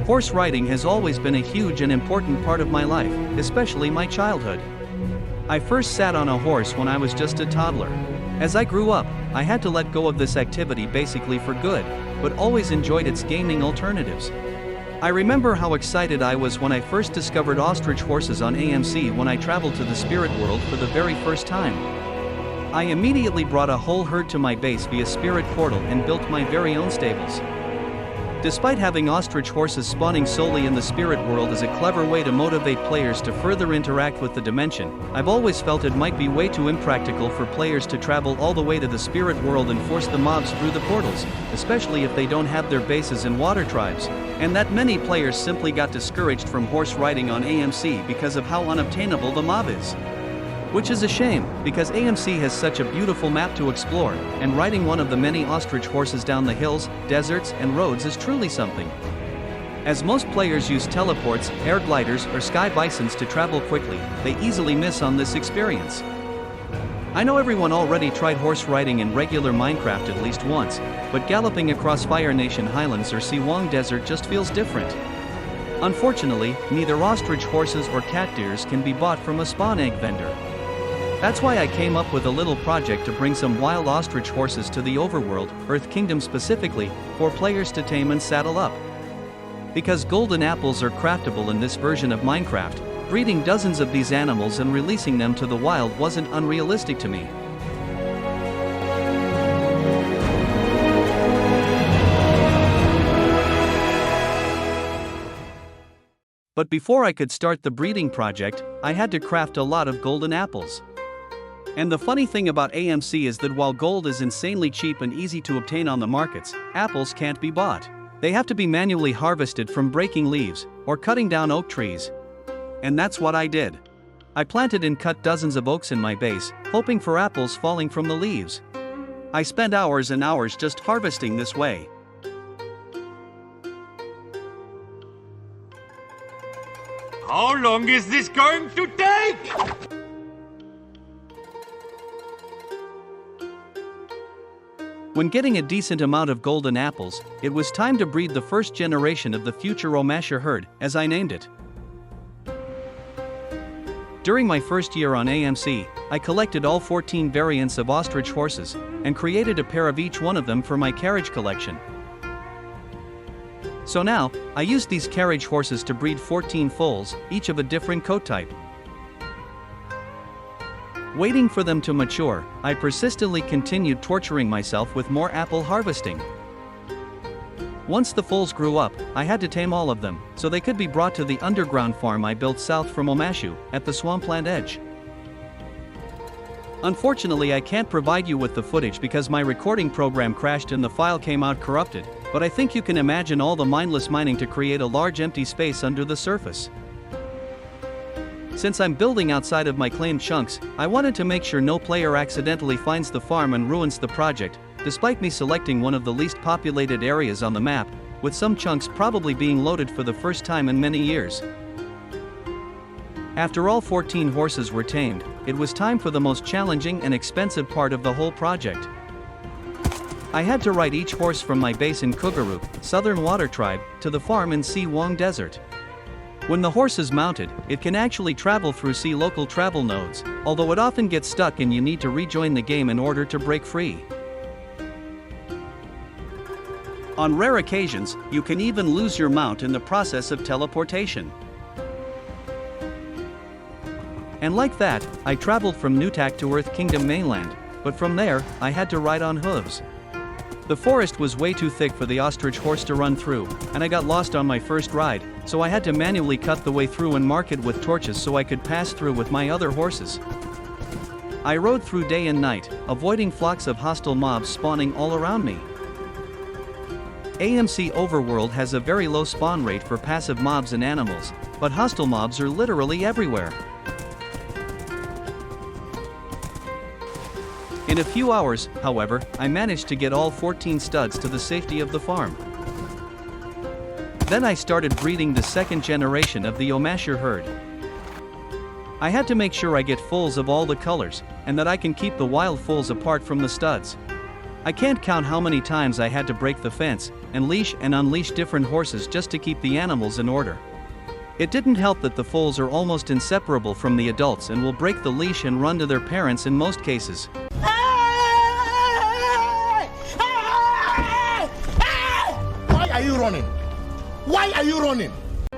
Horse riding has always been a huge and important part of my life, especially my childhood. I first sat on a horse when I was just a toddler. As I grew up, I had to let go of this activity basically for good, but always enjoyed its gaming alternatives. I remember how excited I was when I first discovered ostrich horses on AMC when I traveled to the spirit world for the very first time. I immediately brought a whole herd to my base via Spirit Portal and built my very own stables. Despite having ostrich horses spawning solely in the spirit world as a clever way to motivate players to further interact with the dimension, I've always felt it might be way too impractical for players to travel all the way to the spirit world and force the mobs through the portals, especially if they don't have their bases in water tribes, and that many players simply got discouraged from horse riding on AMC because of how unobtainable the mob is. Which is a shame, because AMC has such a beautiful map to explore, and riding one of the many ostrich horses down the hills, deserts, and roads is truly something. As most players use teleports, air gliders, or sky bisons to travel quickly, they easily miss on this experience. I know everyone already tried horse riding in regular Minecraft at least once, but galloping across Fire Nation Highlands or Siwang Desert just feels different. Unfortunately, neither ostrich horses or cat deers can be bought from a spawn egg vendor. That's why I came up with a little project to bring some wild ostrich horses to the overworld, Earth Kingdom specifically, for players to tame and saddle up. Because golden apples are craftable in this version of Minecraft, breeding dozens of these animals and releasing them to the wild wasn't unrealistic to me. But before I could start the breeding project, I had to craft a lot of golden apples. And the funny thing about AMC is that while gold is insanely cheap and easy to obtain on the markets, apples can't be bought. They have to be manually harvested from breaking leaves, or cutting down oak trees. And that's what I did. I planted and cut dozens of oaks in my base, hoping for apples falling from the leaves. I spent hours and hours just harvesting this way. How long is this going to take? When getting a decent amount of golden apples, it was time to breed the first generation of the future Omashu herd, as I named it. During my first year on AMC, I collected all 14 variants of ostrich horses, and created a pair of each one of them for my carriage collection. So now, I used these carriage horses to breed 14 foals, each of a different coat type. Waiting for them to mature, I persistently continued torturing myself with more apple harvesting. Once the foals grew up, I had to tame all of them, so they could be brought to the underground farm I built south from Omashu, at the swampland edge. Unfortunately, I can't provide you with the footage because my recording program crashed and the file came out corrupted, but I think you can imagine all the mindless mining to create a large empty space under the surface. Since I'm building outside of my claimed chunks, I wanted to make sure no player accidentally finds the farm and ruins the project, despite me selecting one of the least populated areas on the map, with some chunks probably being loaded for the first time in many years. After all 14 horses were tamed, it was time for the most challenging and expensive part of the whole project. I had to ride each horse from my base in Kugaruk, Southern Water Tribe, to the farm in Siwang Desert. When the horse is mounted, it can actually travel through sea local travel nodes, although it often gets stuck and you need to rejoin the game in order to break free. On rare occasions, you can even lose your mount in the process of teleportation. And like that, I traveled from Nutak to Earth Kingdom mainland, but from there, I had to ride on hooves. The forest was way too thick for the ostrich horse to run through, and I got lost on my first ride, so I had to manually cut the way through and mark it with torches so I could pass through with my other horses. I rode through day and night, avoiding flocks of hostile mobs spawning all around me. AMC Overworld has a very low spawn rate for passive mobs and animals, but hostile mobs are literally everywhere. In a few hours, however, I managed to get all 14 studs to the safety of the farm. Then I started breeding the second generation of the Omashu herd. I had to make sure I get foals of all the colors, and that I can keep the wild foals apart from the studs. I can't count how many times I had to break the fence, and leash and unleash different horses just to keep the animals in order. It didn't help that the foals are almost inseparable from the adults and will break the leash and run to their parents in most cases. Why are you running? Why are you running?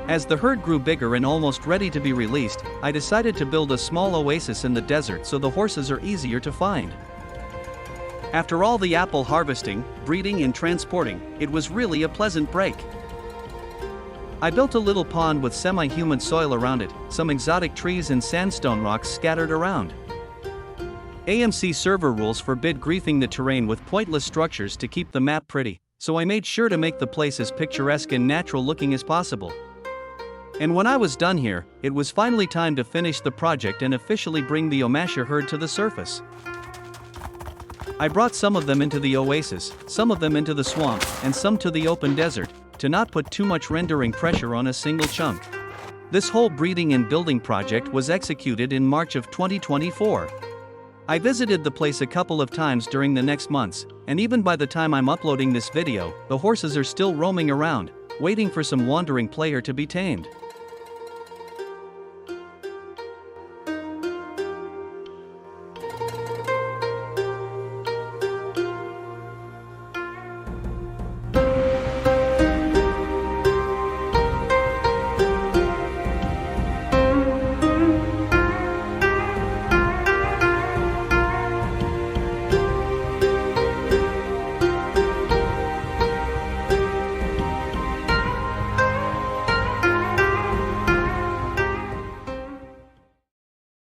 As the herd grew bigger and almost ready to be released, I decided to build a small oasis in the desert so the horses are easier to find. After all the apple harvesting, breeding and transporting, it was really a pleasant break. I built a little pond with semi-humid soil around it, some exotic trees and sandstone rocks scattered around. AMC server rules forbid griefing the terrain with pointless structures to keep the map pretty, so I made sure to make the place as picturesque and natural looking as possible. And when I was done here, it was finally time to finish the project and officially bring the Omashu herd to the surface. I brought some of them into the oasis, some of them into the swamp, and some to the open desert, to not put too much rendering pressure on a single chunk. This whole breeding and building project was executed in March of 2024. I visited the place a couple of times during the next months, and even by the time I'm uploading this video, the horses are still roaming around, waiting for some wandering player to be tamed.